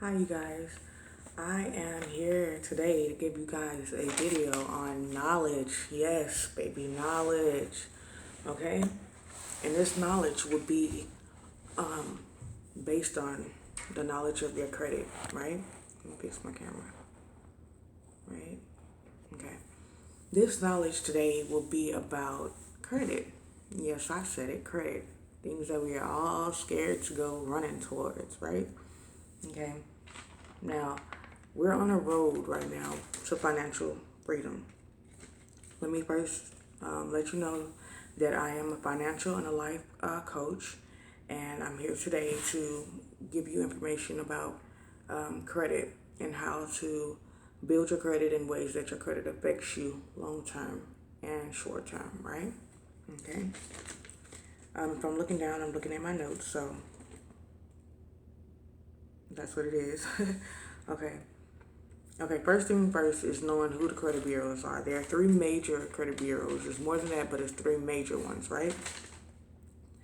Hi you guys, I am here today to give you guys a video on knowledge. Yes, baby, knowledge. Okay? And this knowledge would be based on the knowledge of your credit, right? Let me fix my camera, right? Okay. This knowledge today will be about credit. Yes, I said it, credit. Things that we are all scared to go running towards, right? Okay. Now, we're on a road right now to financial freedom. Let me first let you know that I am a financial and a life coach, and I'm here today to give you information about credit and how to build your credit in ways that your credit affects you long term and short term, right? Okay. If I'm looking down, I'm looking at my notes, so that's what it is. Okay. Okay, first thing first is knowing who the credit bureaus are. There are three major credit bureaus. There's more than that, but it's three major ones, right?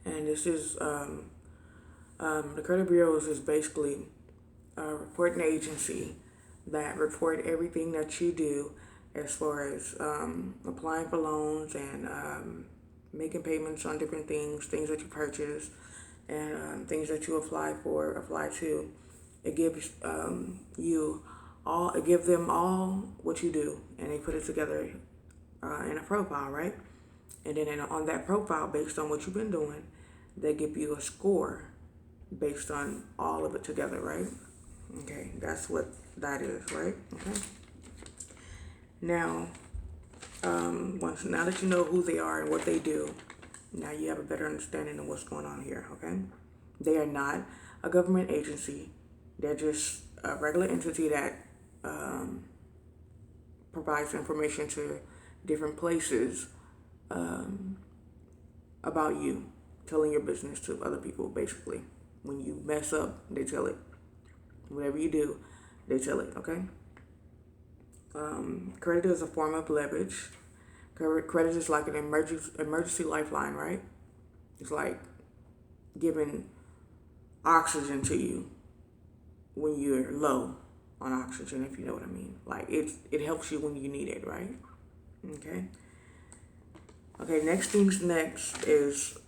And this is the credit bureaus is basically a reporting agency that report everything that you do as far as applying for loans and making payments on different things that you purchase, and things that you apply to. It gives it gives them all what you do, and they put it together in a profile, right? And then on that profile, based on what you've been doing, they give you a score based on all of it together, right? Okay, that's what that is, right? Okay. Now, now that you know who they are and what they do, now you have a better understanding of what's going on here. Okay, they are not a government agency; they're just a regular entity that provides information to different places about you, telling your business to other people. Basically, when you mess up, they tell it. Whatever you do, they tell it. Okay. Credit is a form of leverage. Credit is like an emergency lifeline, right? It's like giving oxygen to you when you're low on oxygen, if you know what I mean. Like it helps you when you need it, right? Okay. Okay. Next is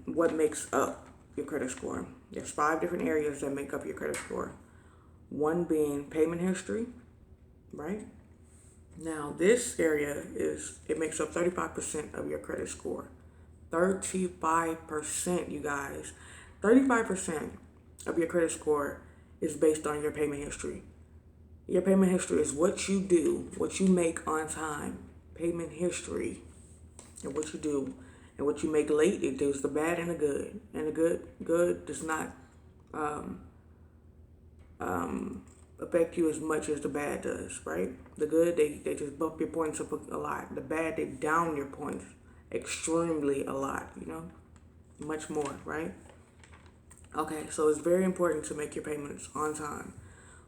what makes up your credit score. There's 5 different areas that make up your credit score. One being payment history, right? Now, this area it makes up 35% of your credit score. 35%, you guys. 35% of your credit score is based on your payment history. Your payment history is what you do, what you make on time. Payment history and what you do and what you make late. It does the bad and the good. And the good does not affect you as much as the bad does, right? The good, they just bump your points up a lot. The bad, they down your points extremely a lot, much more, right? Okay, so it's very important to make your payments on time.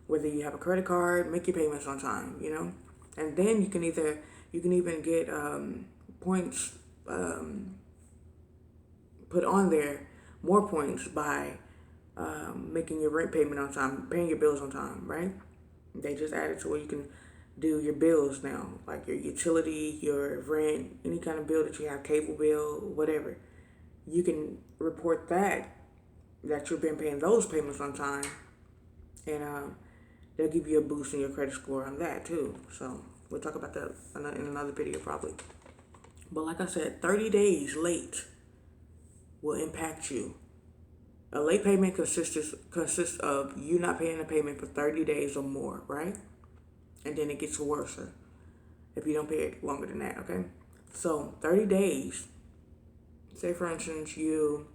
Whether you have a credit card, make your payments on time. And then you can even get points put on there, more points by making your rent payment on time, paying your bills on time, right? They just added to where you can do your bills now, like your utility, your rent, any kind of bill that you have, cable bill, whatever. You can report that you've been paying those payments on time, and they'll give you a boost in your credit score on that too. So we'll talk about that in another video probably. But like I said, 30 days late will impact you. A late payment consists of you not paying a payment for 30 days or more, right? And then it gets worse if you don't pay it longer than that, okay? So 30 days, say for instance, you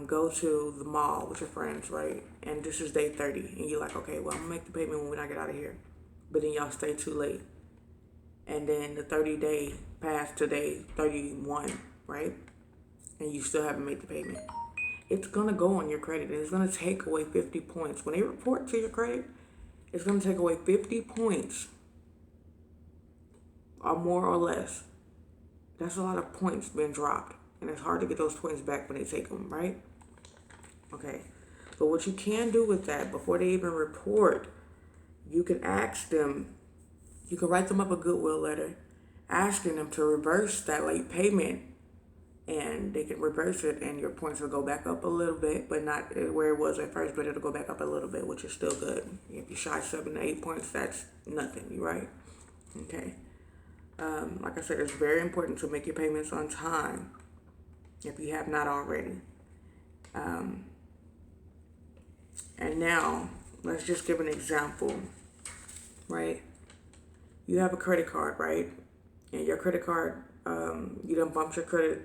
go to the mall with your friends, right? And this is day 30, and you're like, okay, well, I'm gonna make the payment when I get out of here. But then y'all stay too late. And then the 30-day passed to day 31, right? And you still haven't made the payment. It's gonna go on your credit, and it's gonna take away 50 points. When they report to your credit, it's gonna take away 50 points or more or less. That's a lot of points being dropped, and it's hard to get those points back when they take them, right? Okay, But what you can do with that before they even report, you can ask them, you can write them up a goodwill letter asking them to reverse that late payment, and they can reverse it and your points will go back up a little bit, but not where it was at first, but it'll go back up a little bit, which is still good. If you shy 7 to 8 points, that's nothing, right? Okay. Like I said, it's very important to make your payments on time if you have not already. And now, let's just give an example, right? You have a credit card, right? And your credit card, you done bumped your credit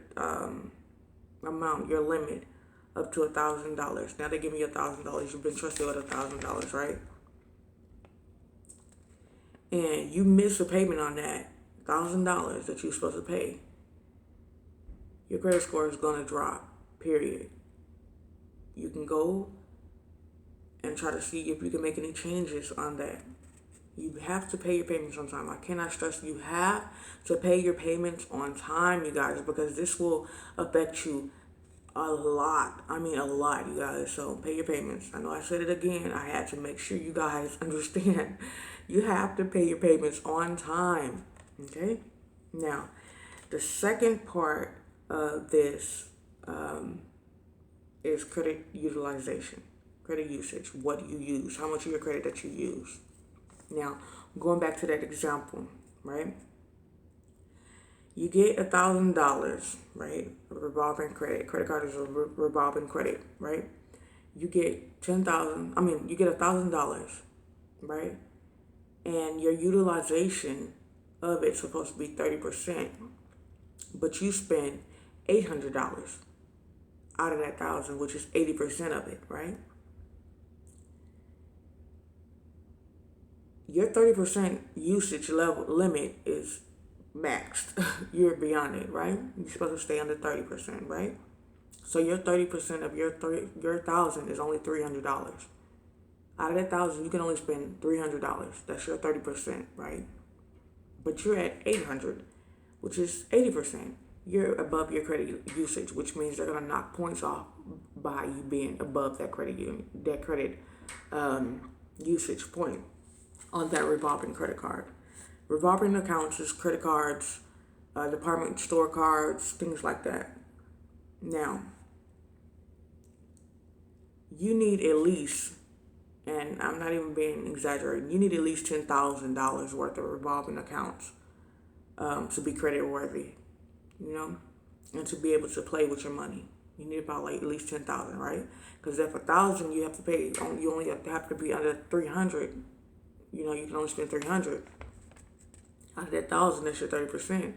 amount, your limit, up to $1,000. Now they give you $1,000. You've been trusted with $1,000, right? And you miss a payment on that $1,000 that you're supposed to pay. Your credit score is gonna drop. Period. You can go and try to see if you can make any changes on that. You have to pay your payments on time. I cannot stress, you have to pay your payments on time, you guys, because this will affect you a lot. I mean, a lot, you guys. So pay your payments. I know I said it again. I had to make sure you guys understand. You have to pay your payments on time. Okay? Now, the second part of this is credit utilization, credit usage, what you use, how much of your credit that you use. Now, going back to that example, right? You get $1,000, right? A revolving credit. Credit card is a revolving credit, right? You get you get $1,000, right? And your utilization of it's supposed to be 30%, but you spend $800 out of that 1,000, which is 80% of it, right? Your 30% usage level limit is maxed. You're beyond it, right? You're supposed to stay under 30%, right? So your 30% of your 1,000 is only $300. Out of that 1,000, you can only spend $300. That's your 30%, right? But you're at 800, which is 80%. You're above your credit usage, which means they're gonna knock points off by you being above that credit usage point on that revolving credit card. Revolving accounts is credit cards, department store cards, things like that. Now, you need at least, and I'm not even being exaggerating, you need at least $10,000 worth of revolving accounts to be credit worthy, and to be able to play with your money. You need about like at least 10,000, right? Because if 1,000 you have to pay, you only have to be under 300. You can only spend 300. Out of that 1,000, that's your 30%,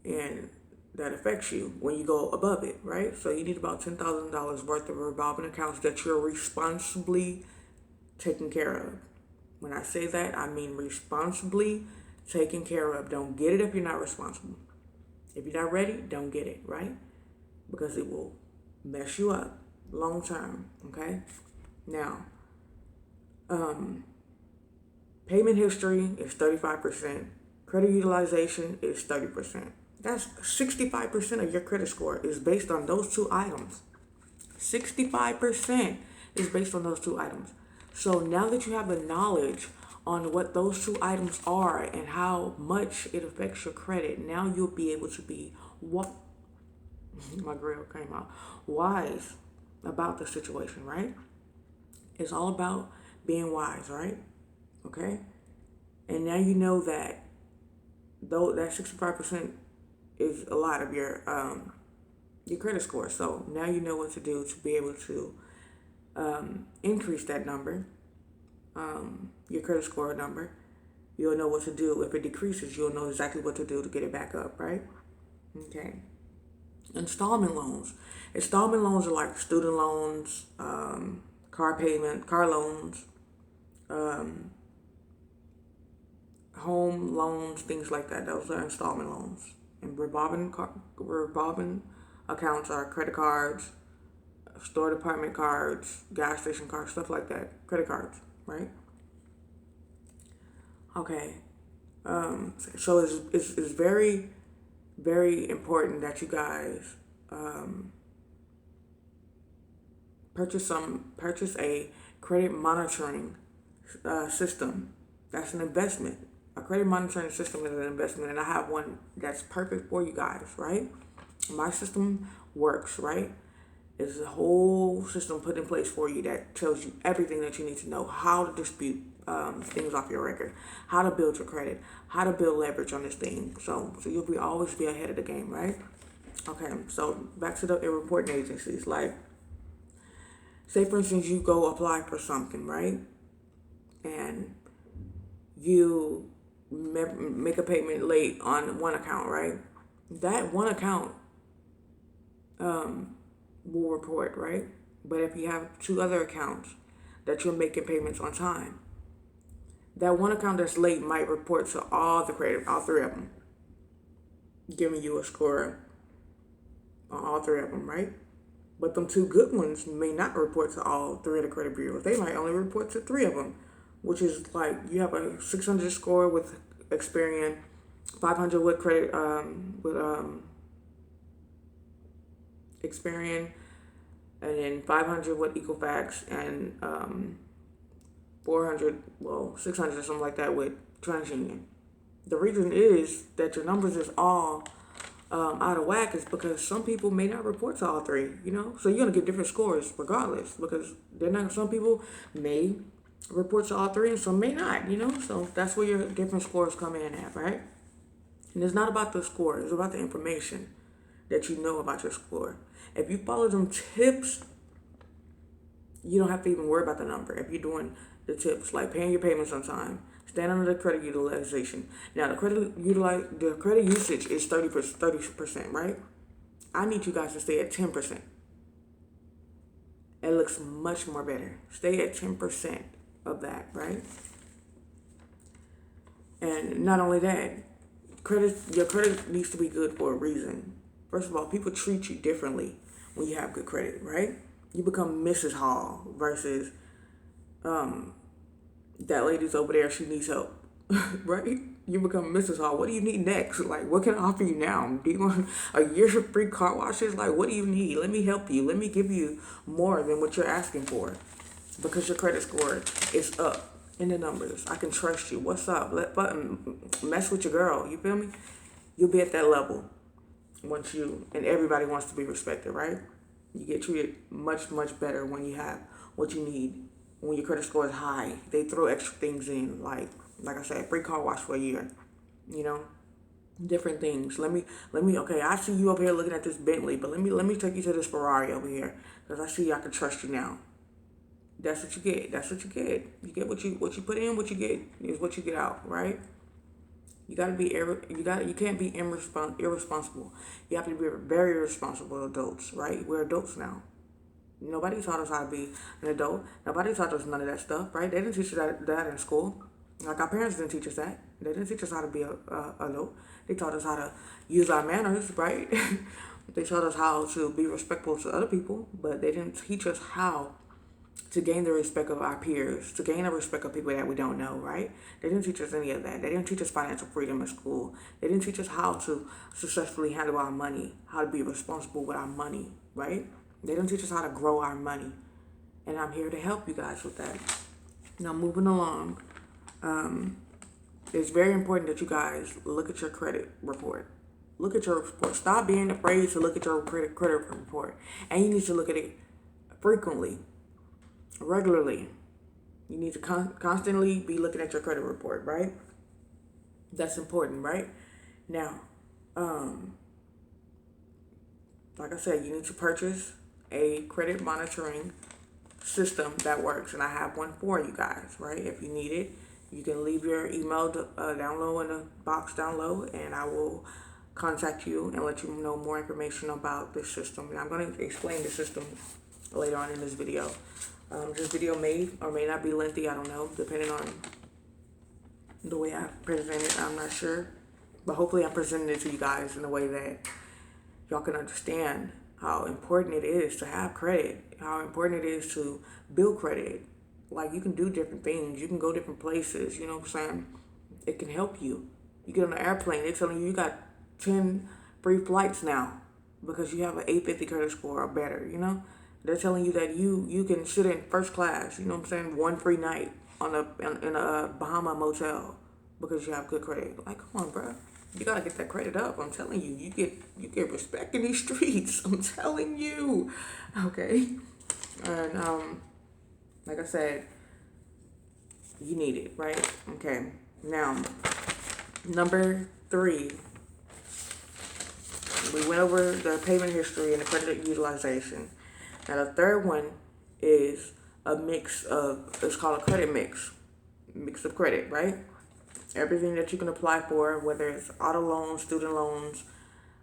and that affects you when you go above it, right? So you need about $10,000 worth of revolving accounts that you're responsibly taking care of. When I say that, I mean responsibly taken care of. Don't get it if you're not responsible. If you're not ready, don't get it, right? Because it will mess you up long term, okay? Now, payment history is 35%. Credit utilization is 30%. That's 65% of your credit score is based on those two items. 65% is based on those two items. So now that you have the knowledge on what those two items are and how much it affects your credit, now you'll be able to be my grill came out, wise about the situation, right? It's all about being wise, right? Okay? And now you know that though that 65% is a lot of your credit score. So now you know what to do to be able to increase that number, your credit score number. You'll know what to do. If it decreases, you'll know exactly what to do to get it back up, right? Okay. Installment loans. Installment loans are like student loans, car loans, home loans, things like that. Those are installment loans. And revolving accounts are credit cards, store department cards, gas station cards, stuff like that. Credit cards, right? Okay. So it's very, very important that you guys purchase a credit monitoring system. That's an investment. A credit monitoring system is an investment, and I have one that's perfect for you guys, right? My system works, right? It's a whole system put in place for you that tells you everything that you need to know: how to dispute things off your record, how to build your credit, how to build leverage on this thing. So you'll be always be ahead of the game, right? Okay, so back to the reporting agencies. Like, say for instance, you go apply for something, right? And you make a payment late on one account, right? That one account will report, right? But if you have two other accounts that you're making payments on time, that one account that's late might report to all three of them, giving you a score on all three of them, right? But them two good ones may not report to all three of the credit bureaus. They might only report to three of them, which is like you have a 600 score with Experian, 500 with credit with Experian, and then 500 with Equifax, and 400, 600 or something like that with TransUnion. The reason is that your numbers is all out of whack is because some people may not report to all three, so you're gonna get different scores regardless, because some people may report to all three and some may not, so that's where your different scores come in at, right? And it's not about the score, it's about the information that you know about your score. If you follow them tips, you don't have to even worry about the number. If you're doing the tips, like paying your payments on time, stand under the credit utilization. Now, the credit usage is 30%, right? I need you guys to stay at 10%. It looks much more better. Stay at 10% of that, right? And not only that, your credit needs to be good for a reason. First of all, people treat you differently when you have good credit, right? You become Mrs. Hall versus that lady's over there, she needs help, right? You become Mrs. Hall. What do you need next? Like, what can I offer you now? Do you want a year of free car washes? Like, what do you need? Let me help you. Let me give you more than what you're asking for, because your credit score is up in the numbers. I can trust you. What's up? Mess with your girl. You feel me? You'll be at that level and everybody wants to be respected, right? You get treated much, much better when you have what you need. When your credit score is high, they throw extra things in, like I said, free car wash for a year, different things. Okay, I see you over here looking at this Bentley, but let me take you to this Ferrari over here, because I see I can trust you now. That's what you get. You get what you put in. What you get is what you get out, right? You can't be irresponsible. You have to be very responsible adults, right? We're adults now. Nobody taught us how to be an adult. Nobody taught us none of that stuff, right? They didn't teach us that in school. Like, our parents didn't teach us that. They didn't teach us how to be an adult. They taught us how to use our manners, right? They taught us how to be respectful to other people, but they didn't teach us how to gain the respect of our peers, to gain the respect of people that we don't know, right? They didn't teach us any of that. They didn't teach us financial freedom in school. They didn't teach us how to successfully handle our money, how to be responsible with our money, right? They didn't teach us how to grow our money. And I'm here to help you guys with that. Now, moving along, it's very important that you guys look at your credit report. Look at your report. Stop being afraid to look at your credit report. And you need to look at it frequently, regularly. You need to constantly be looking at your credit report, right? That's important, right? Now, like I said, you need to purchase a credit monitoring system that works, and I have one for you guys, right? If you need it, you can leave your email down low in the box down low, and I will contact you and let you know more information about this system. And I'm going to explain the system later on in this video. This video may or may not be lengthy, I don't know, depending on the way I present it. I'm not sure, but hopefully I'm presenting it to you guys in a way that y'all can understand how important it is to have credit, how important it is to build credit. Like, you can do different things. You can go different places, you know what I'm saying? It can help you. You get on an airplane, they're telling you got 10 free flights now because you have an 850 credit score or better, They're telling you that you can sit in first class. You know what I'm saying? One free night on in a Bahama motel because you have good credit. Like, come on, bro. You gotta get that credit up. I'm telling you, you get respect in these streets. I'm telling you, okay. And like I said, you need it, right? Okay. Now, number 3, we went over the payment history and the credit utilization. Now, the third one is a mix of, it's called a credit mix of credit, right? Everything that you can apply for, whether it's auto loans, student loans,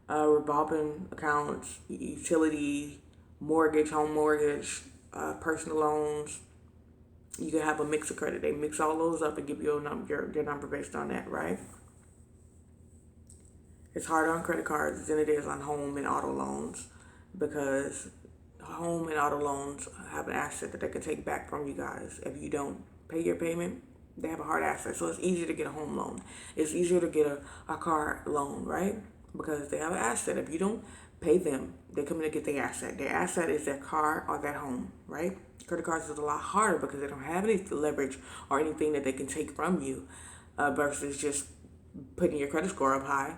revolving accounts, utility, mortgage, home mortgage, personal loans. You can have a mix of credit. They mix all those up and give you your number based on that, right? It's harder on credit cards than it is on home and auto loans because home and auto loans have an asset that they can take back from you guys. If you don't pay your payment, they have a hard asset. So it's easier to get a home loan. It's easier to get a car loan, right? Because they have an asset. If you don't pay them, they come in to get their asset. Their asset is their car or their home, right? Credit cards is a lot harder because they don't have any leverage or anything that they can take from you versus just putting your credit score up high.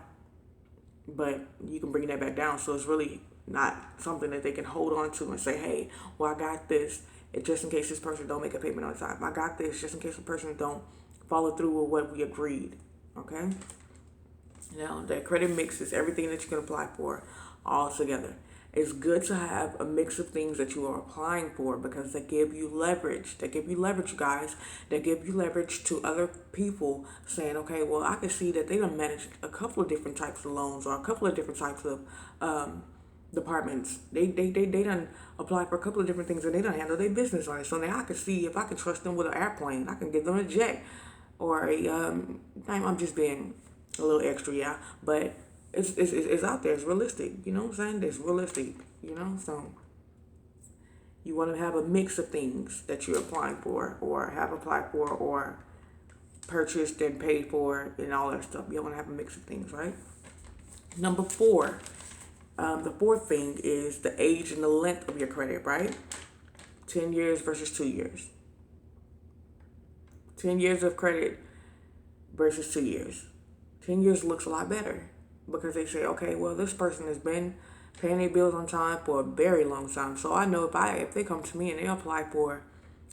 But you can bring that back down. So it's really not something that they can hold on to and say, hey, well, I got this just in case this person don't make a payment on time. I got this just in case the person don't follow through with what we agreed. Okay? Now, that credit mix is everything that you can apply for all together. It's good to have a mix of things that you are applying for because they give you leverage. They give you leverage, you guys. They give you leverage to other people saying, okay, well, I can see that they done managed a couple of different types of loans or a couple of different types of departments. They done apply for a couple of different things and they done handle their business on it. So now I can see if I can trust them with an airplane. I can give them a jet or a, I'm just being a little extra, yeah. But it's out there. It's realistic. You know what I'm saying? It's realistic. You know, so you want to have a mix of things that you're applying for, or have applied for, or purchased and paid for, and all that stuff. You want to have a mix of things, right? Number 4, the fourth thing is the age and the length of your credit, right? 10 years versus 2 years. 10 years of credit versus 2 years. 10 years looks a lot better because they say, okay, well, this person has been paying their bills on time for a very long time. So I know if they come to me and they apply for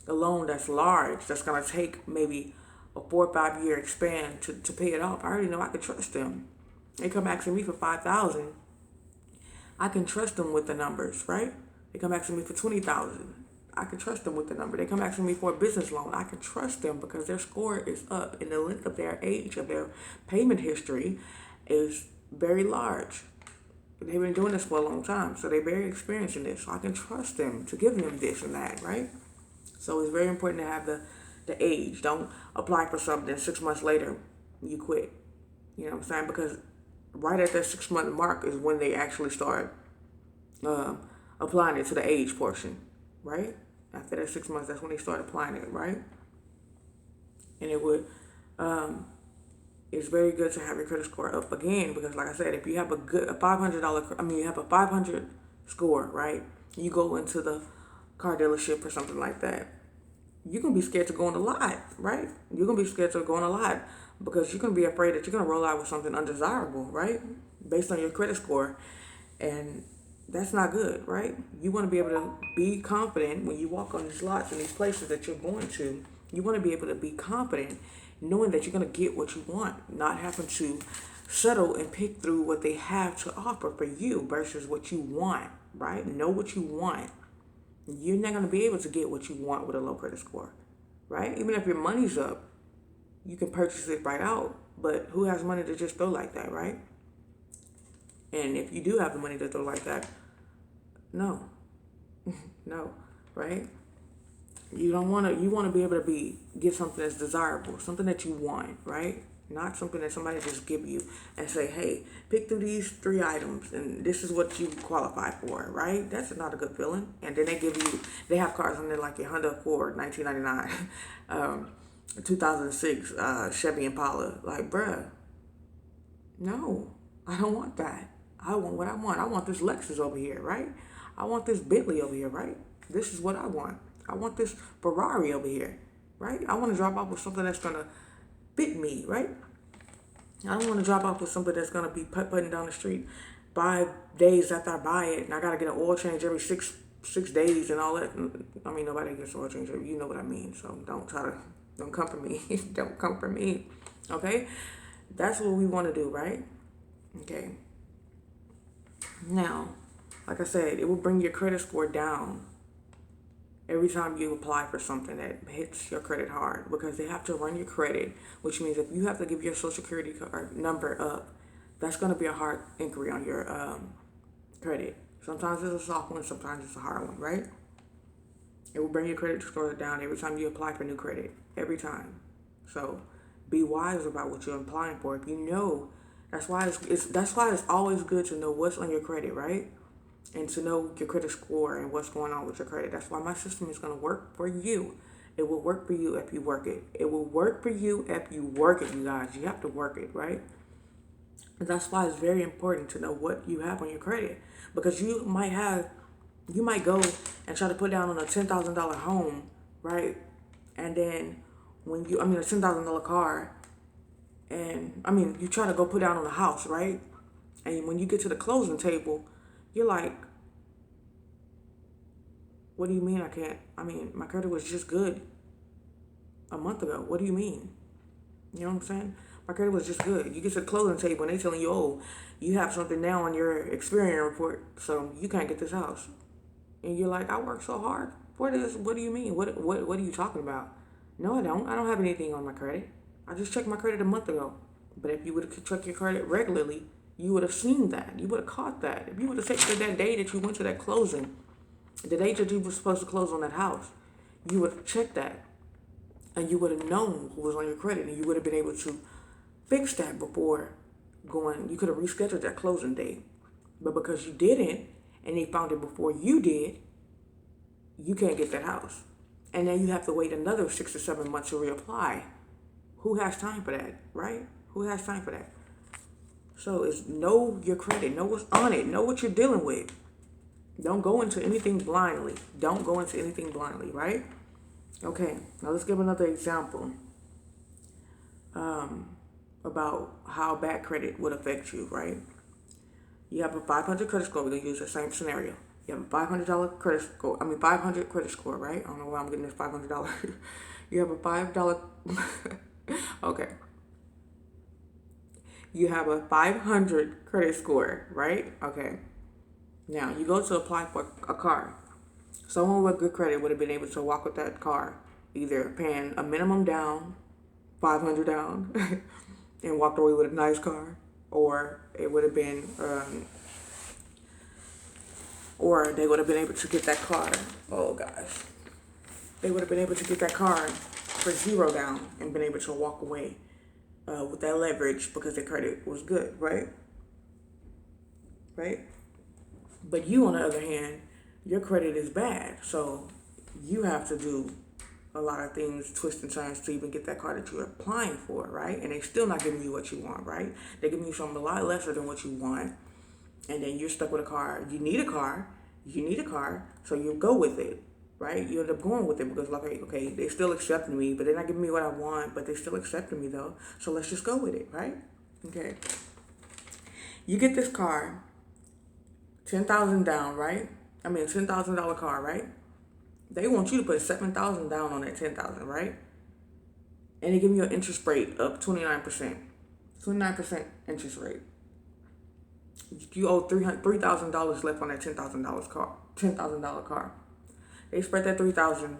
a loan that's large, that's going to take maybe a 4 or 5 year span to pay it off, I already know I can trust them. They come asking me for $5,000. I can trust them with the numbers, right? They come asking me for $20,000. I can trust them with the number. They come asking me for a business loan. I can trust them because their score is up and the length of their age, of their payment history is very large. They've been doing this for a long time, so they're very experienced in this. So I can trust them to give them this and that, right? So it's very important to have the age. Don't apply for something 6 months later, you quit. You know what I'm saying? Because right at that 6 month mark is when they actually start applying it to the age portion, right? After that 6 months, that's when they start applying it, right? And it would, it's very good to have your credit score up again because, like I said, if you have a $500, you have a 500 score, right? You go into the car dealership or something like that. You're gonna be scared to go on the lot, right? You're gonna be scared to go on a lot because you're gonna be afraid that you're gonna roll out with something undesirable, right? Based on your credit score, and that's not good, right? You want to be able to be confident when you walk on these lots and these places that you're going to. You want to be able to be confident knowing that you're going to get what you want, not having to settle and pick through what they have to offer for you versus what you want, right? Know what you want. You're not going to be able to get what you want with a low credit score, right? Even if your money's up, you can purchase it right out, but who has money to just throw like that, right? And if you do have the money to throw like that, no, no, right? You don't want to. You want to be able to get something that's desirable, something that you want, right? Not something that somebody just give you and say, "Hey, pick through these 3 items, and this is what you qualify for," right? That's not a good feeling. And then they have cars on there like your Honda Accord, 1999, 2006 Chevy Impala. Like, bruh, no, I don't want that. I want what I want. I want this Lexus over here, right? I want this Bentley over here, right? This is what I want. I want this Ferrari over here, right? I want to drop off with something that's gonna fit me, right? I don't want to drop off with something that's gonna be putting down the street 5 days after I buy it, and I gotta get an oil change every six days and all that. I mean, nobody gets oil change. You know what I mean. So don't come for me. Don't come for me. Okay, that's what we want to do, right? Okay. Now, like I said, it will bring your credit score down every time you apply for something that hits your credit hard, because they have to run your credit, which means if you have to give your social security card number up, that's going to be a hard inquiry on your credit. Sometimes it's a soft one, sometimes it's a hard one, right? It will bring your credit score down every time you apply for new credit, every time. So be wise about what you're applying for. If you know, that's why it's always good to know what's on your credit, right? And to know your credit score and what's going on with your credit. That's why my system is going to work for you. It will work for you if you work it. It will work for you if you work it, you guys. You have to work it, right? And that's why it's very important to know what you have on your credit. Because you might go and try to put down on a $10,000 home, right? And then a $10,000 car, and you try to go put down on a house, right? And when you get to the closing table, you're like, what do you mean I can't? My credit was just good a month ago. What do you mean? You know what I'm saying? My credit was just good. You get to the closing table and they telling you, oh, you have something now on your Experian report, so you can't get this house. And you're like, I worked so hard for this. What do you mean? What are you talking about? No, I don't. I don't have anything on my credit. I just checked my credit a month ago. But if you would have checked your credit regularly, you would have seen that. You would have caught that. If you would have taken that day that you went to that closing, the day that you were supposed to close on that house, you would have checked that. And you would have known who was on your credit. And you would have been able to fix that before going. You could have rescheduled that closing date. But because you didn't, and they found it before you did, you can't get that house. And then you have to wait another 6 to 7 months to reapply. Who has time for that, right? Who has time for that? So it's know your credit, know what's on it, know what you're dealing with. Don't go into anything blindly. Don't go into anything blindly, right? Okay, now let's give another example about how bad credit would affect you, right? You have a 500 credit score. We're going to use the same scenario. You have a $500 credit score. 500 credit score, right? I don't know why I'm getting this $500. You have a $5. Okay. You have a 500 credit score, right? Okay. Now, you go to apply for a car. Someone with good credit would have been able to walk with that car, either paying a minimum down, 500 down, and walked away with a nice car, or it would have been, or they would have been able to get that car. Oh gosh, they would have been able to get that car for $0 down and been able to walk away with that leverage because their credit was good, right? Right. But you, on the other hand, your credit is bad, so you have to do a lot of things, twists and turns to even get that car that you're applying for, right? And they're still not giving you what you want, right? They're giving you something a lot lesser than what you want, and then you're stuck with a car. You need a car, so you go with it, right? You end up going with it because, like, okay, they're still accepting me, but they're not giving me what I want, but they're still accepting me though, so let's just go with it, right? Okay. You get this car, 10,000 down, right? $10,000 car, right? They want you to put 7,000 down on that 10,000, right? And they give you an interest rate of 29%. 29% interest rate. You owe $3,000 left on that $10,000 car. They spread that $3,000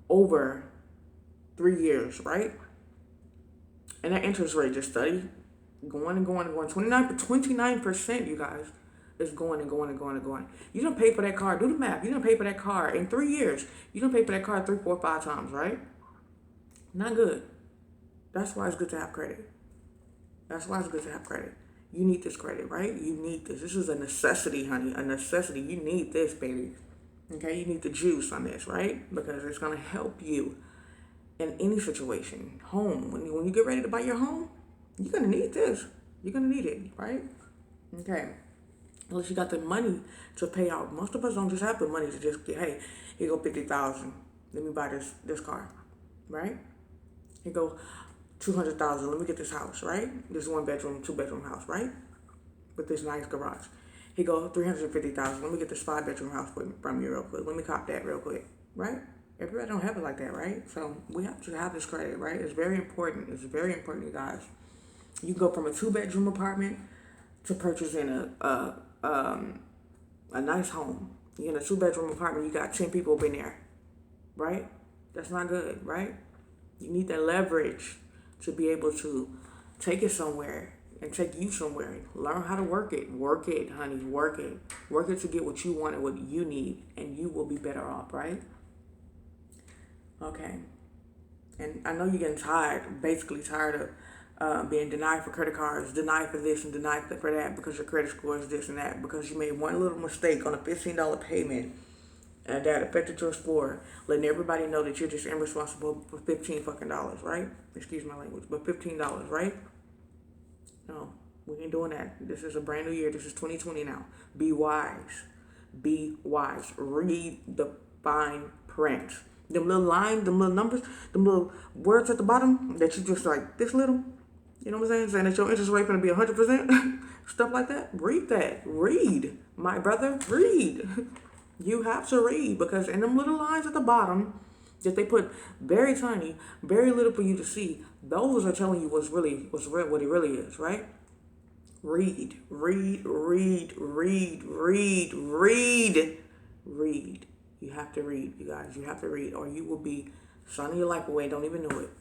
over 3 years, right? And that interest rate just steady going and going and going. 29%, you guys. It's going and going and going and going. You don't pay for that car. Do the math. You don't pay for that car in 3 years. You don't pay for that car 3, 4, 5 times, right? Not good. That's why it's good to have credit. You need this credit, right? You need this. This is a necessity, honey. A necessity. You need this, baby. Okay? You need the juice on this, right? Because it's going to help you in any situation. Home. When you get ready to buy your home, you're going to need this. You're going to need it, right? Okay. unless you got the money to pay out. Most of us don't just have the money to just get, hey, here go 50,000. Let me buy this car, right? Here go 200,000. Let me get this house, right? This 1 bedroom, 2 bedroom house, right? With this nice garage. Here go 350,000. Let me get this 5 bedroom house from you real quick. Let me cop that real quick, right? Everybody don't have it like that, right? So we have to have this credit, right? It's very important. It's very important, you guys. You go from a 2 bedroom apartment to purchasing a nice home. You're in a 2 bedroom apartment, you got 10 people up in there, right? That's not good, right? You need that leverage to be able to take it somewhere and take you somewhere. Learn how to work it. Work it, honey. Work it. Work it to get what you want and what you need, and you will be better off, right? Okay. And I know you're getting tired, basically tired of being denied for credit cards, denied for this and denied for that because your credit score is this and that, because you made one little mistake on a $15 payment that affected your score, letting everybody know that you're just irresponsible for 15 fucking dollars, right? Excuse my language, but $15, right? No, we ain't doing that. This is a brand new year. This is 2020 now. Be wise. Be wise. Read the fine print. Them little lines, them little numbers, them little words at the bottom that you just like this little. You know what I'm saying? Saying that your interest rate gonna be 100%. Stuff like that. Read that. Read, my brother. Read. You have to read, because in them little lines at the bottom that they put very tiny, very little for you to see, those are telling you what it really is, right? Read, read, read, read, read, read, read. You have to read, you guys. You have to read, or you will be signing your life away. Don't even know it,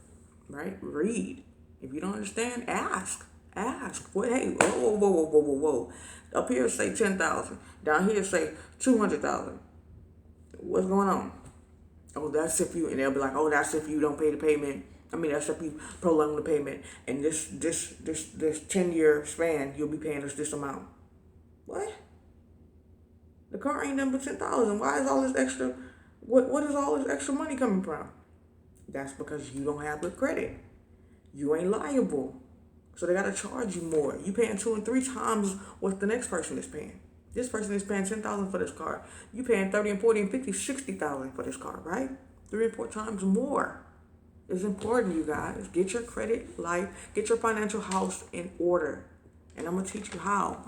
right? Read. If you don't understand, ask. Ask. What? Hey, whoa, whoa, whoa, whoa, whoa, whoa. Up here say 10,000. Down here say 200,000. What's going on? Oh, that's if you, and they'll be like, oh, that's if you don't pay the payment. I mean, that's if you prolong the payment. And this 10-year span, you'll be paying us this amount. What? The car ain't number 10,000. Why is all this extra? What is all this extra money coming from? That's because you don't have good credit. You ain't liable. So they gotta charge you more. You paying 2 and 3 times what the next person is paying. This person is paying 10,000 for this car. You paying 30 and 40 and 50, 60,000 for this car, right? 3 and 4 times more. It's important, you guys. Get your credit life, get your financial house in order. And I'm gonna teach you how.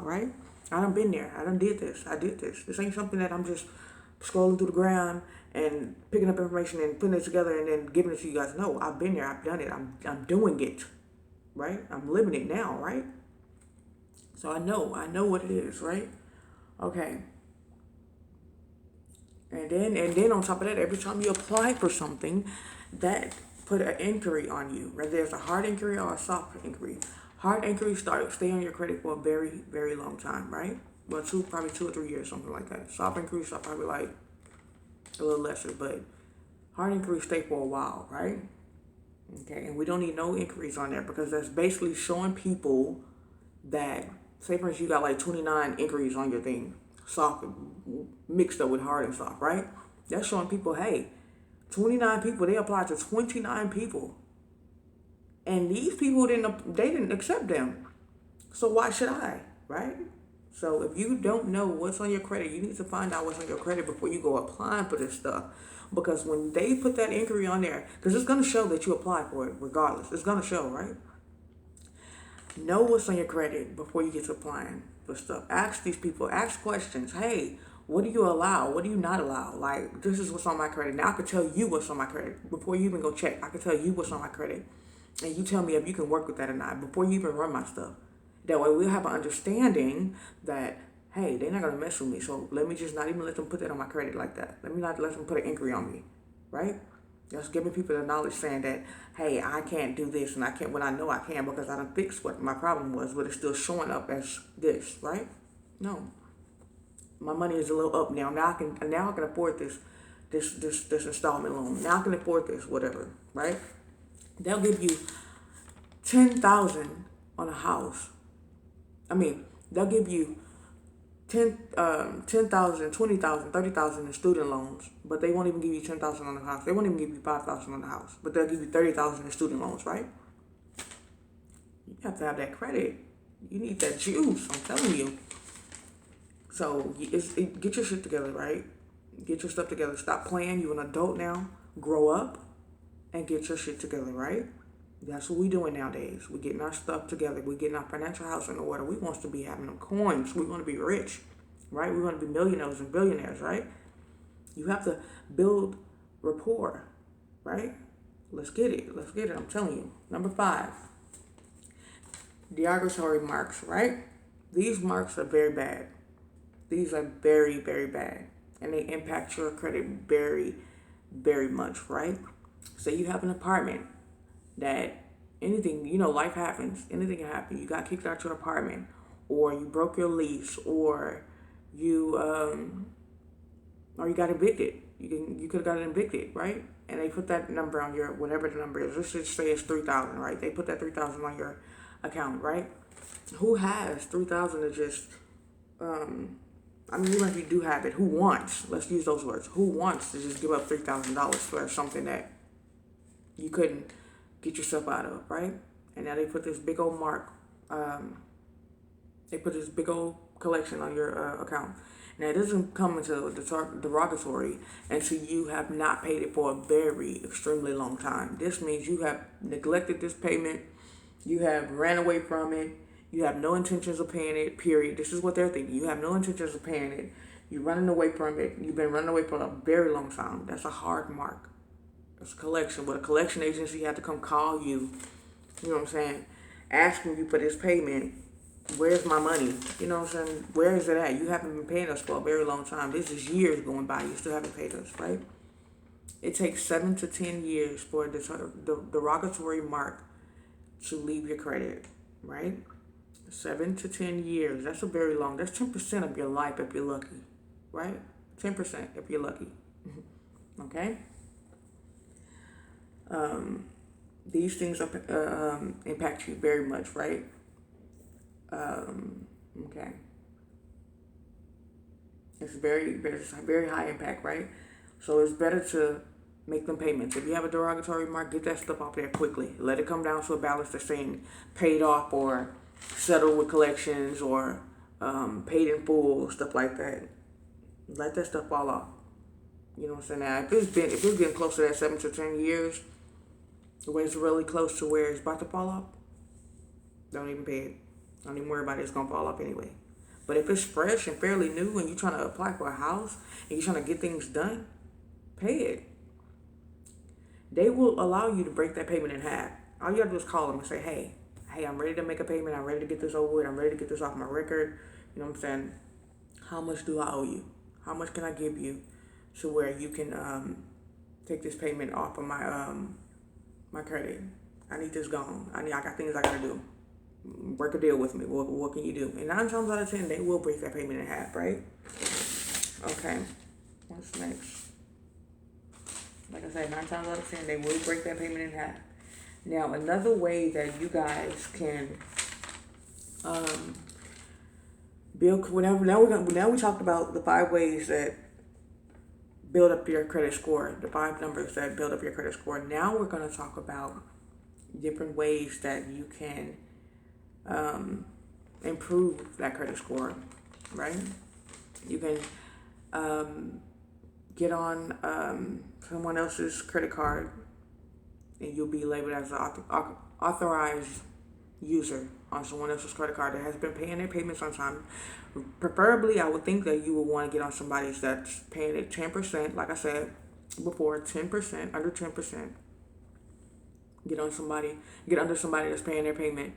Right? I done been there. I done did this. I did this. This ain't something that I'm just scrolling through the ground and picking up information and putting it together and then giving it to you guys. No, I've been there. I've done it. I'm doing it. Right? I'm living it now, right? So I know what it is, right? Okay. And then on top of that, every time you apply for something, that put an inquiry on you, whether it's a hard inquiry or a soft inquiry. Hard inquiry stay on your credit for a very, very long time, right? Well, probably 2 or 3 years, something like that. Soft inquiries are probably like a little lesser, but hard inquiries stay for a while, right? Okay, and we don't need no inquiries on there, because that's basically showing people that, say for instance, you got like 29 inquiries on your thing, soft mixed up with hard and soft, right? That's showing people, hey, 29 people, they applied to 29 people. And these people didn't accept them. So why should I, right? So if you don't know what's on your credit, you need to find out what's on your credit before you go applying for this stuff. Because when they put that inquiry on there, because it's going to show that you applied for it regardless. It's going to show, right? Know what's on your credit before you get to applying for stuff. Ask these people, ask questions. Hey, what do you allow? What do you not allow? Like, this is what's on my credit. Now I can tell you what's on my credit. Before you even go check, I can tell you what's on my credit. And you tell me if you can work with that or not before you even run my stuff. That way we'll have an understanding that, hey, they're not going to mess with me. So let me just not even let them put that on my credit like that. Let me not let them put an inquiry on me, right? Just giving people the knowledge saying that, hey, I can't do this and I can't when I know I can, because I done fixed what my problem was, but it's still showing up as this, right? No. My money is a little up now. Now I can afford this installment loan. Now I can afford this, whatever, right? They'll give you 10,000 on a house. I mean, they'll give you 10,000, 20,000, 30,000 in student loans, but they won't even give you 10,000 on the house. They won't even give you 5,000 on the house, but they'll give you 30,000 in student loans, right? You have to have that credit. You need that juice. I'm telling you. So get your shit together, right? Get your stuff together. Stop playing. You're an adult now. Grow up and get your shit together, right? That's what we doing nowadays. We getting our stuff together. We getting our financial house in order. We want to be having them coins. We want to be rich, right? We want to be millionaires and billionaires, right? You have to build rapport, right? Let's get it. Let's get it. I'm telling you. Number 5, derogatory marks, right? These marks are very bad. These are very, very bad. And they impact your credit very, very much, right? Say you have an apartment that anything, life happens. Anything can happen. You got kicked out your apartment, or you broke your lease, or you or you got evicted. You could have got evicted, right? And they put that number on your whatever the number is. Let's just say it's 3,000, right? They put that 3,000 on your account, right? Who has 3,000 to just even if you do have it, who wants? Let's use those words. Who wants to just give up $3,000 for something that you couldn't get yourself out of, right? And now they put this big old mark. They put this big old collection on your account. Now, it doesn't come into derogatory until you have not paid it for a very extremely long time. This means you have neglected this payment, you have ran away from it, you have no intentions of paying it, period. This is what they're thinking. You have no intentions of paying it. You're running away from it. You've been running away for a very long time. That's a hard mark. It's a collection. But a collection agency had to come call you, you know what I'm saying, asking you for this payment. Where's my money? You know what I'm saying? Where is it at? You haven't been paying us for a very long time. This is years going by. You still haven't paid us, right? It takes 7 to 10 years for the derogatory mark to leave your credit, right? 7 to 10 years. That's a very long. That's 10% of your life if you're lucky, right? 10% if you're lucky. Okay? These things impact you very much, right? Okay. It's very high impact, right? So it's better to make them payments. If you have a derogatory mark, get that stuff off there quickly. Let it come down to a balance that's saying paid off or settled with collections or paid in full, stuff like that. Let that stuff fall off. You know what I'm saying? Now, if it's getting close to that 7 to 10 years, where it's really close to where it's about to fall off, don't even pay it. Don't even worry about it. It's gonna fall off anyway. But if it's fresh and fairly new and you're trying to apply for a house and you're trying to get things done, pay it. They will allow you to break that payment in half. All you have to do is call them and say, hey, I'm ready to make a payment. I'm ready to get this over with. I'm ready to get this off my record. You know what I'm saying? How much do I owe you? How much can I give you to where you can take this payment off of my my credit? I need this gone. I got things I gotta do. Work a deal with me. What can you do? And 9 times out of 10, they will break that payment in half, right? Okay. What's next? Like I said, 9 times out of 10, they will break that payment in half. Now, another way that you guys can build. Now we talked about the 5 ways that build up your credit score. The 5 numbers that build up your credit score. Now we're going to talk about different ways that you can improve that credit score, right? You can get on someone else's credit card and you'll be labeled as an authorized user on someone else's credit card that has been paying their payments on time. Preferably, I would think that you would want to get on somebody's that's paying it 10%, like I said before, 10%, under 10%. Get under somebody that's paying their payment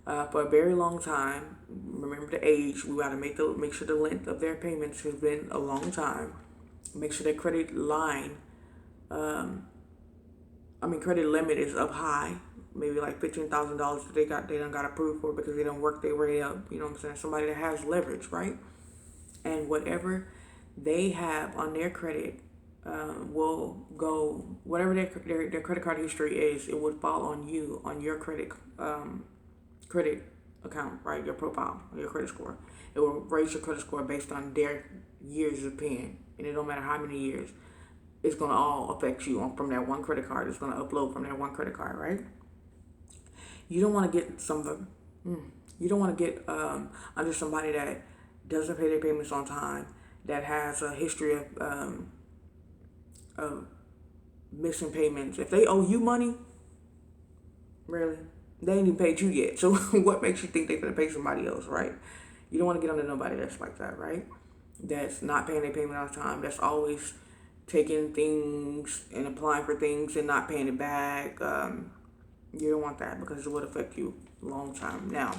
for a very long time. Remember the age. We got to make sure the length of their payments has been a long time. Make sure their credit line, credit limit is up high. Maybe like $15,000 they done got approved for because they don't work their way up. You know what I'm saying? Somebody that has leverage, right? And whatever they have on their credit will go, whatever their credit card history is, it would fall on you, on your credit account, right? Your profile, your credit score. It will raise your credit score based on their years of paying, and it don't matter how many years. It's gonna all affect you from that one credit card. It's gonna upload from that one credit card, right? You don't want to get under somebody that doesn't pay their payments on time, that has a history of missing payments. If they owe you money, really, they ain't even paid you yet. So what makes you think they're gonna pay somebody else, right? You don't want to get under nobody that's like that, right? That's not paying their payment on time. That's always taking things and applying for things and not paying it back. You don't want that because it would affect you long time. Now,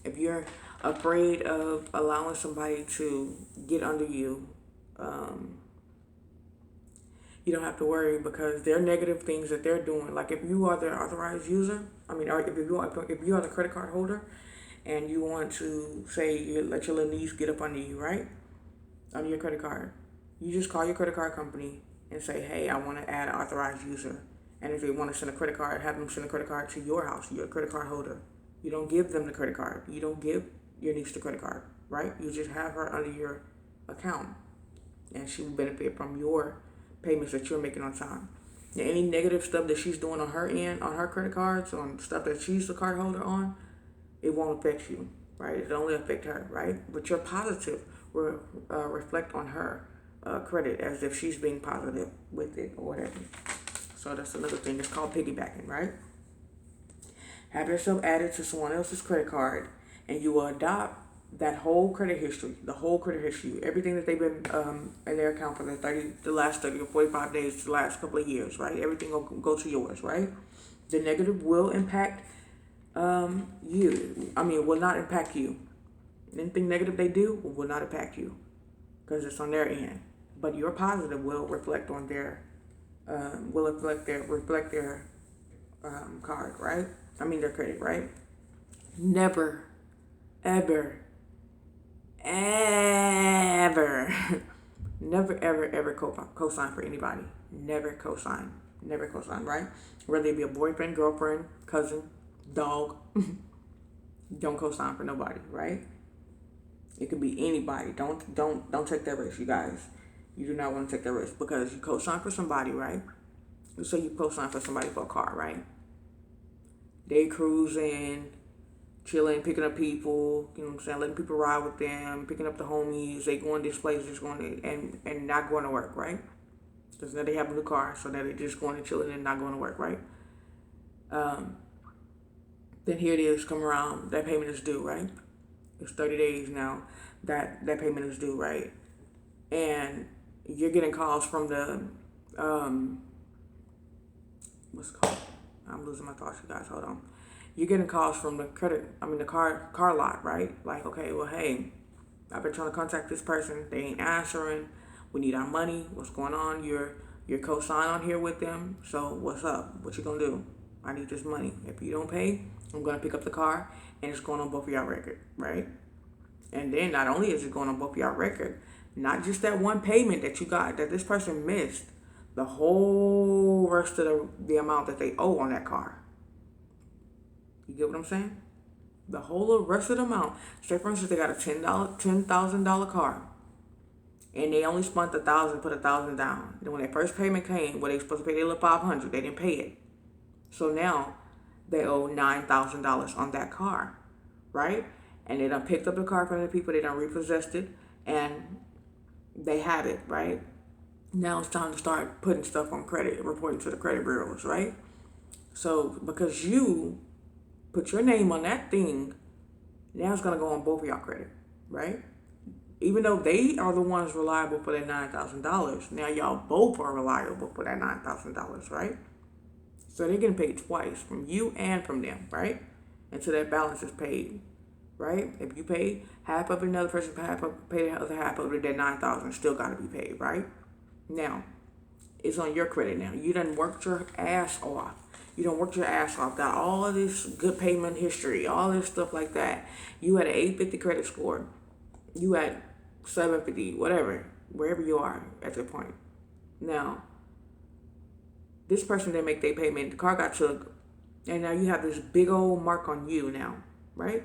if you're afraid of allowing somebody to get under you, you don't have to worry because they're negative things that they're doing. Like if you are the authorized user, or if you are the credit card holder, and you want to say you let your little niece get up under you, right? Under your credit card, you just call your credit card company and say, hey, I want to add an authorized user. And if they want to send a credit card, have them send a credit card to your house. You're a credit card holder. You don't give them the credit card. You don't give your niece the credit card, right? You just have her under your account, and she will benefit from your payments that you're making on time. And any negative stuff that she's doing on her end, on her credit cards, on stuff that she's the card holder on, it won't affect you, right? It only affect her, right? But your positive will reflect on her credit as if she's being positive with it or whatever. So that's another thing. It's called piggybacking, right? Have yourself added to someone else's credit card, and you will adopt that whole credit history, everything that they've been in their account for the last 30 or 45 days, the last couple of years, right? Everything will go to yours, right? The negative will impact will not impact you. Anything negative they do will not impact you because it's on their end. But your positive will reflect on their card, right? Their credit, right? Never, ever, ever, never, ever co-sign for anybody. Never co-sign, right? Whether it be a boyfriend, girlfriend, cousin, dog, don't co-sign for nobody, right? It could be anybody. Don't take that risk, you guys. You do not want to take that risk because you co-sign for somebody, right? So you co-sign for somebody for a car, right? They cruising, chilling, picking up people, you know what I'm saying, letting people ride with them, picking up the homies, they going this place, just going to, and not going to work, right? Because now they have a new car, so now they're just going and chilling and not going to work, right? Then here it is, come around, that payment is due, right? It's 30 days now that payment is due, right? And you're getting calls from the, what's it called? I'm losing my thoughts, you guys, hold on. You're getting calls from the car lot, right? Like, okay, well, hey, I've been trying to contact this person. They ain't answering. We need our money. What's going on? You're co-sign on here with them. So what's up? What you gonna do? I need this money. If you don't pay, I'm gonna pick up the car and it's going on both of y'all record, right? And then not only is it going on both of y'all record, not just that one payment that you got that this person missed, the whole rest of the amount that they owe on that car. You get what I'm saying? The whole rest of the amount. Say for instance they got a $10,000 car, and they only spent $1,000, put $1,000 down. Then when their first payment came, they were supposed to pay their little $500, they didn't pay it. So now they owe $9,000 on that car, right? And they done picked up the car from the people, they done repossessed it, and they have it, right? Now it's time to start putting stuff on credit, reporting to the credit bureaus, right? So because you put your name on that thing, now it's going to go on both of y'all credit, right? Even though they are the ones reliable for that $9,000, now y'all both are reliable for that $9,000, right? So they're getting paid twice, from you and from them, right? Until that balance is paid, right? If you pay half of it, another person pay the other half of it, that $9,000 still got to be paid, right? Now, it's on your credit now. You done worked your ass off. Got all of this good payment history, all this stuff like that. You had an 850 credit score. You had 750, whatever, wherever you are at that point. Now, this person didn't make their payment. The car got took. And now you have this big old mark on you now, right?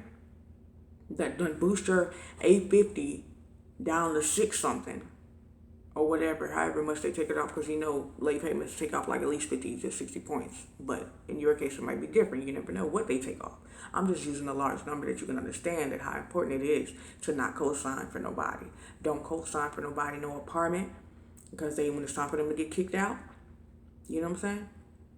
That done boost your 850 down to 6 something. or whatever, however much they take it off, because late payments take off like at least 50 to 60 points. But in your case, it might be different. You never know what they take off. I'm just using a large number that you can understand that how important it is to not co-sign for nobody. Don't co-sign for nobody, no apartment, because when it's time for them to get kicked out, you know what I'm saying?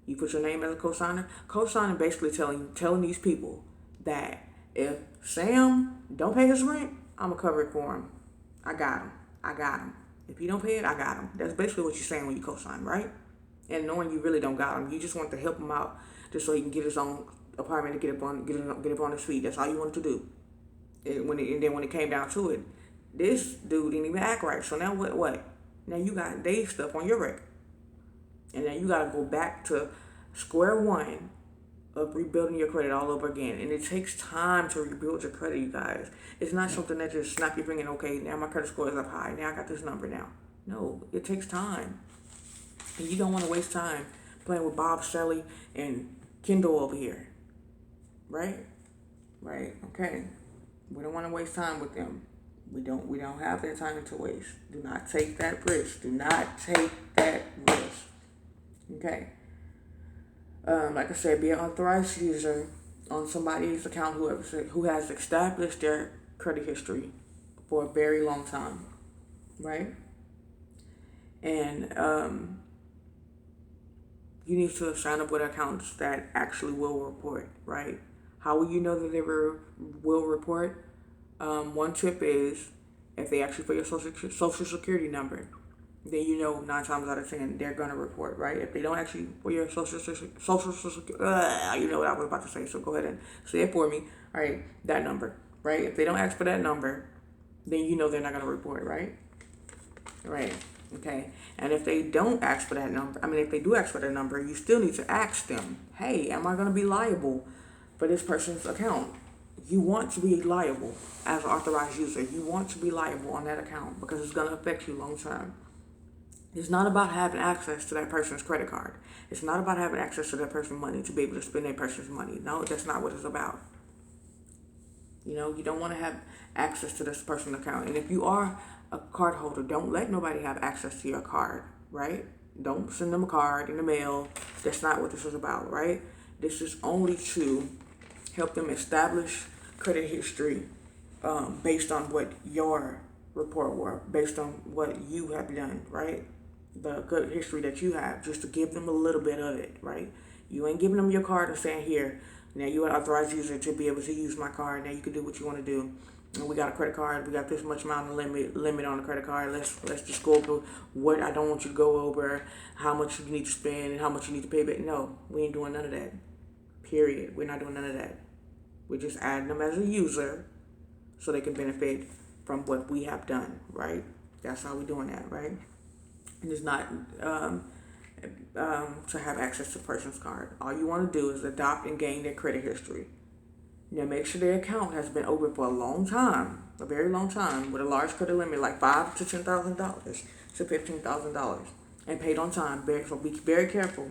You put your name as a co-signer. Co-signing basically telling these people that if Sam don't pay his rent, I'm gonna cover it for him. I got him. If he don't pay it, I got him. That's basically what you're saying when you co-sign, right? And knowing you really don't got him, you just want to help him out just so he can get his own apartment to get up on his feet. That's all you wanted to do. And then when it came down to it, this dude didn't even act right. So now what? Now you got Dave's stuff on your record. And now you got to go back to square one of rebuilding your credit all over again. And it takes time to rebuild your credit, you guys. It's not something that just snap your finger and, okay, now my credit score is up high. Now I got this number now. No, it takes time. And you don't want to waste time playing with Bob, Shelley, and Kendall over here. Right? Right. Okay. We don't want to waste time with them. We don't have that time to waste. Do not take that risk. Do not take that risk. Okay. Like I said, be an authorized user on somebody's account who has established their credit history for a very long time, right? And you need to sign up with accounts that actually will report, right? How will you know that they will report? One tip is if they ask you for your social security number, then 9 times out of 10 they're gonna report, right? If they don't ask you for your social security, you know what I was about to say. So go ahead and say it for me. All right, that number, right? If they don't ask for that number, then they're not gonna report, right? Right. Okay. And if they don't ask for that number, if they do ask for that number, you still need to ask them, hey, am I gonna be liable for this person's account? You want to be liable as an authorized user. You want to be liable on that account because it's gonna affect you long term. It's not about having access to that person's credit card. It's not about having access to that person's money to be able to spend that person's money. No, that's not what it's about. You don't want to have access to this person's account. And if you are a card holder, don't let nobody have access to your card, right? Don't send them a card in the mail. That's not what this is about, right? This is only to help them establish credit history based on what your report were, based on what you have done, right? The good history that you have, just to give them a little bit of it, right? You ain't giving them your card and saying, here, now you're an authorized user to be able to use my card. Now you can do what you want to do. And we got a credit card. We got this much amount of limit on the credit card. Let's just go over what I don't want you to go over, how much you need to spend, and how much you need to pay back. No, we ain't doing none of that. Period. We're not doing none of that. We're just adding them as a user so they can benefit from what we have done, right? That's how we're doing that, right? And it's not to have access to a person's card. All you want to do is adopt and gain their credit history. Now make sure their account has been open for a long time, a very long time, with a large credit limit like $5,000 to $10,000 to $15,000, and paid on time. So be very careful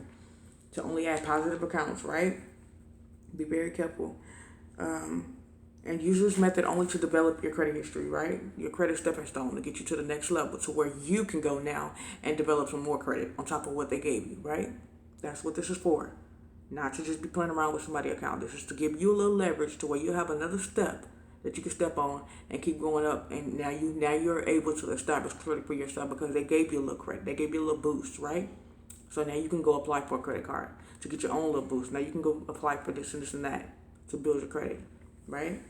to only add positive accounts, right? Be very careful. And use this method only to develop your credit history, right? Your credit stepping stone to get you to the next level, to where you can go now and develop some more credit on top of what they gave you, right? That's what this is for. Not to just be playing around with somebody's account. This is to give you a little leverage to where you have another step that you can step on and keep going up. And now you're able to establish credit for yourself because they gave you a little credit. They gave you a little boost, right? So now you can go apply for a credit card to get your own little boost. Now you can go apply for this and this and that to build your credit, right?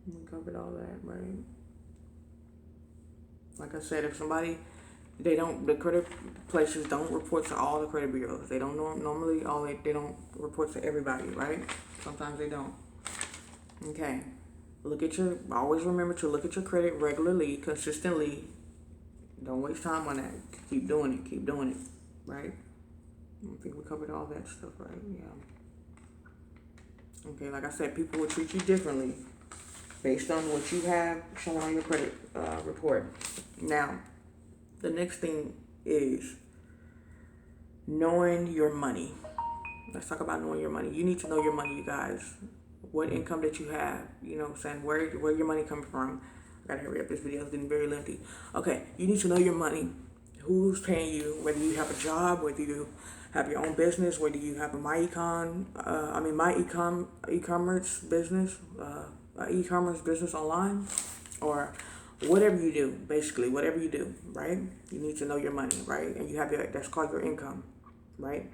We covered all that, right? Like I said, if somebody, the credit places don't report to all the credit bureaus. They don't normally, they don't report to everybody, right? Sometimes they don't. Okay. Always remember to look at your credit regularly, consistently. Don't waste time on that. Keep doing it, right? I think we covered all that stuff, right? Yeah. Okay, like I said, people will treat you differently based on what you have shown on your credit report. Now, the next thing is knowing your money. Let's talk about knowing your money. You need to know your money, you guys. what income that you have. You know what I'm saying? Where your money coming from. I gotta hurry up. This video is getting very lengthy. Okay, you need to know your money. Who's paying you? Whether you have a job, whether you have your own business, whether you have a e-commerce business, e-commerce business online, or whatever you do. Basically, whatever you do, right? You need to know your money, right? And you have that's called your income, right?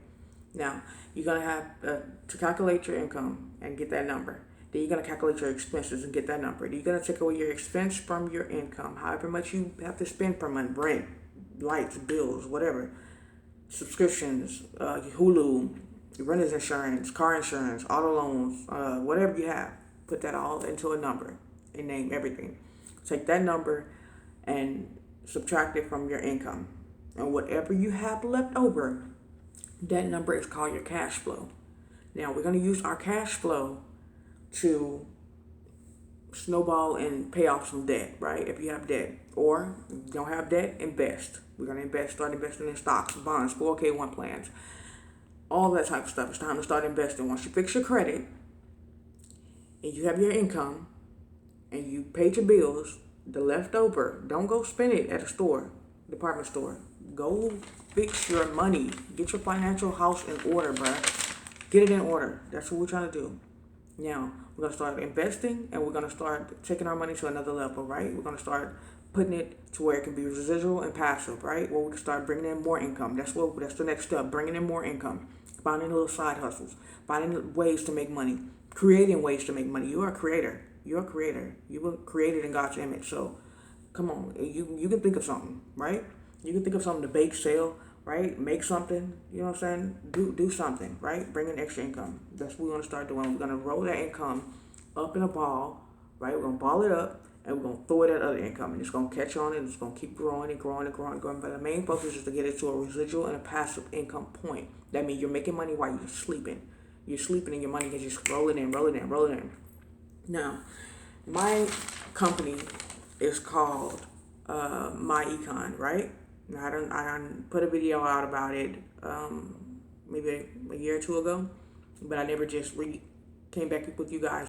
Now, you're going to have to calculate your income and get that number. Then you're going to calculate your expenses and get that number. Then you're going to take away your expense from your income, however much you have to spend per month, rent, lights, bills, whatever, subscriptions, Hulu, renter's insurance, car insurance, auto loans, whatever you have. Put that all into a number and name everything. Take that number and subtract it from your income. And whatever you have left over, that number is called your cash flow. Now, we're going to use our cash flow to snowball and pay off some debt, right? If you have debt. Or if you don't have debt, invest. We're going to start investing in stocks, bonds, 401k1 plans, all that type of stuff. It's time to start investing. Once you fix your credit and you have your income and you paid your bills, the leftover, don't go spend it at a store, department store. Go fix your money. Get your financial house in order, bruh. Get it in order. That's what we're trying to do. Now, we're going to start investing and we're going to start taking our money to another level, right? We're going to start putting it to where it can be residual and passive, right? Where we can start bringing in more income. That's the next step, bringing in more income. Finding little side hustles. Finding ways to make money. Creating ways to make money. You are a creator. You're a creator. You were created in God's image. So, come on. You can think of something, right? You can think of something to bake, sell, right? Make something, you know what I'm saying? Do something, right? Bring in extra income. That's what we're going to start doing. We're going to roll that income up in a ball, right? We're going to ball it up and we're going to throw it at other income. And it's going to catch on and it's going to keep growing and growing and growing and growing. But the main focus is to get it to a residual and a passive income point. That means you're making money while you're sleeping. You're sleeping and your money is just rolling in, rolling in, rolling in. Now, my company is called My Econ, right? Now, I done put a video out about it maybe a year or two ago, but I never just came back with you guys